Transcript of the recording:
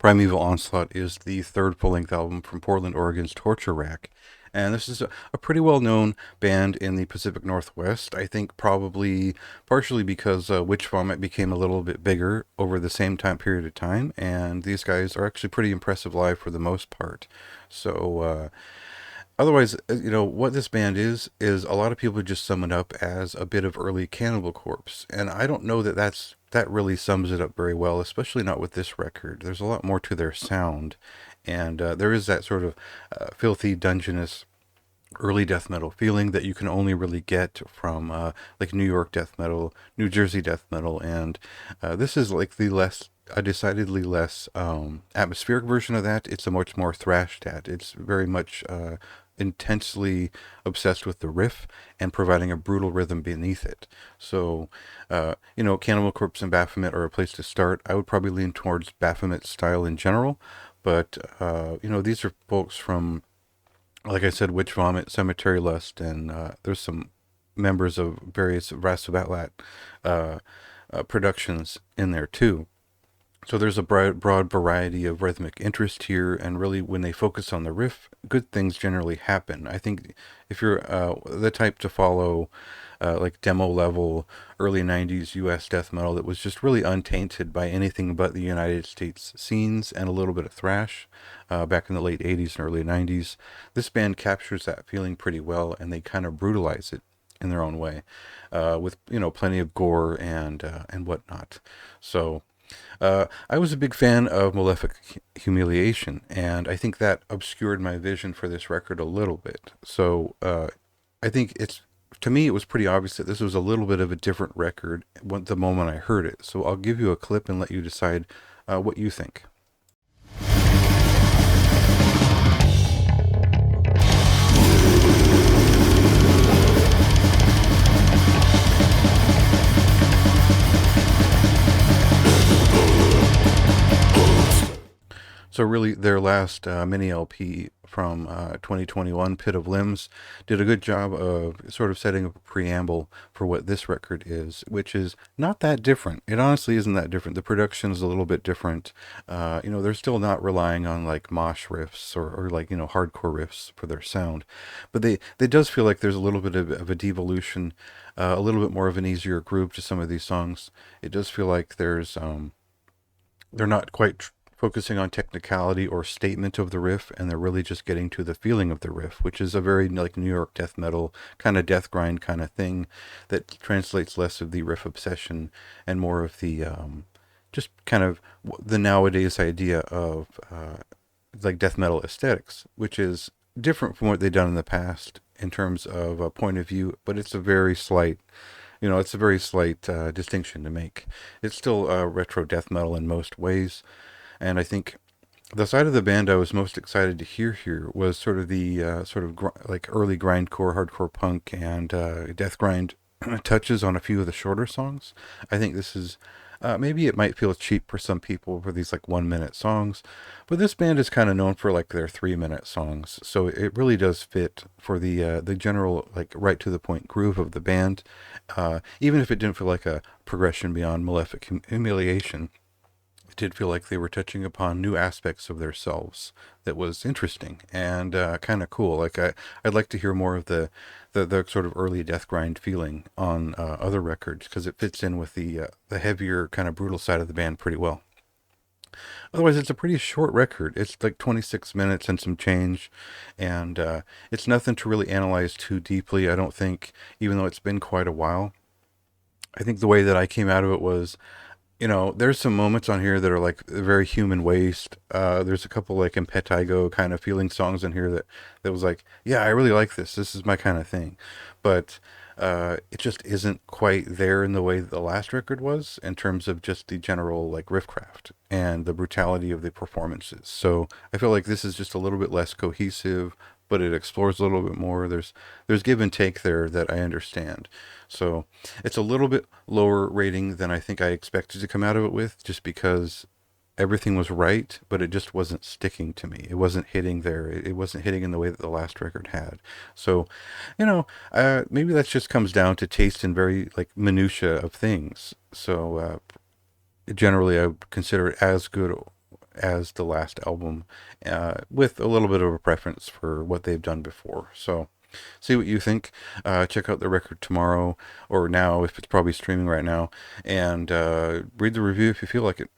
Primeval Onslaught is the third full-length album from Portland, Oregon's Torture Rack. And this is a pretty well-known band in the Pacific Northwest. I think probably partially because Witch Vomit became a little bit bigger over the same time period of time, and these guys are actually pretty impressive live for the most part. So otherwise, what this band is a lot of people just sum it up as a bit of early Cannibal Corpse, and I don't know that that really sums it up very well, especially not with this record. There's a lot more to their sound, and there is that sort of filthy, dungeonous early death metal feeling that you can only really get from like New York death metal, New Jersey death metal, and this is like a decidedly less atmospheric version of that. It's a much more thrashed at. It's very much intensely obsessed with the riff and providing a brutal rhythm beneath it. So, Cannibal Corpse and Baphomet are a place to start. I would probably lean towards Baphomet's style in general, but these are folks from, like I said, Witch Vomit, Cemetery Lust, and there's some members of various Rasuvatlat uh, productions in there too. So there's a broad variety of rhythmic interest here, and really, when they focus on the riff, good things generally happen. I think if you're the type to follow like demo level early 90s US death metal that was just really untainted by anything but the United States scenes and a little bit of thrash back in the late 80s and early 90s, this band captures that feeling pretty well, and they kind of brutalize it in their own way with plenty of gore and whatnot. So I was a big fan of Malefic Humiliation, and I think that obscured my vision for this record a little bit. So I think to me, it was pretty obvious that this was a little bit of a different record the moment I heard it. So I'll give you a clip and let you decide what you think. So really, their last mini LP from 2021, Pit of Limbs, did a good job of sort of setting up a preamble for what this record is, which is not that different. It honestly isn't that different. The production is a little bit different. They're still not relying on like mosh riffs or like hardcore riffs for their sound, but they does feel like there's a little bit of a devolution, a little bit more of an easier groove to some of these songs. It does feel like they're not quite focusing on technicality or statement of the riff, and they're really just getting to the feeling of the riff, which is a very like New York death metal kind of death grind kind of thing that translates less of the riff obsession and more of the just kind of the nowadays idea of like death metal aesthetics, which is different from what they've done in the past in terms of a point of view, but it's a very slight distinction to make. It's still retro death metal in most ways, and I think the side of the band I was most excited to hear here was sort of the like early grindcore, hardcore punk, and death grind touches on a few of the shorter songs. I think this is maybe it might feel cheap for some people for these like 1 minute songs, but this band is kind of known for like their 3 minute songs, so it really does fit for the general like right to the point groove of the band. Even if it didn't feel like a progression beyond Malefic Humiliation, it did feel like they were touching upon new aspects of themselves that was interesting and kind of cool. Like I'd like to hear more of the sort of early death grind feeling on other records because it fits in with the heavier kind of brutal side of the band pretty well. Otherwise, it's a pretty short record. It's like 26 minutes and some change, and it's nothing to really analyze too deeply. I don't think, even though it's been quite a while. I think the way that I came out of it was, there's some moments on here that are like very human waste. There's a couple like impetigo kind of feeling songs in here that was like, yeah, I really like this. This is my kind of thing. But it just isn't quite there in the way that the last record was in terms of just the general like riffcraft and the brutality of the performances. So I feel like this is just a little bit less cohesive, but it explores a little bit more. There's give and take there that I understand. So it's a little bit lower rating than I think I expected to come out of it with, just because everything was right, but it just wasn't sticking to me. It wasn't hitting there. It wasn't hitting in the way that the last record had. So, maybe that just comes down to taste and very like minutia of things. So generally, I would consider it as good as the last album, with a little bit of a preference for what they've done before. So see what you think. Check out the record tomorrow or now, if it's probably streaming right now, and read the review if you feel like it.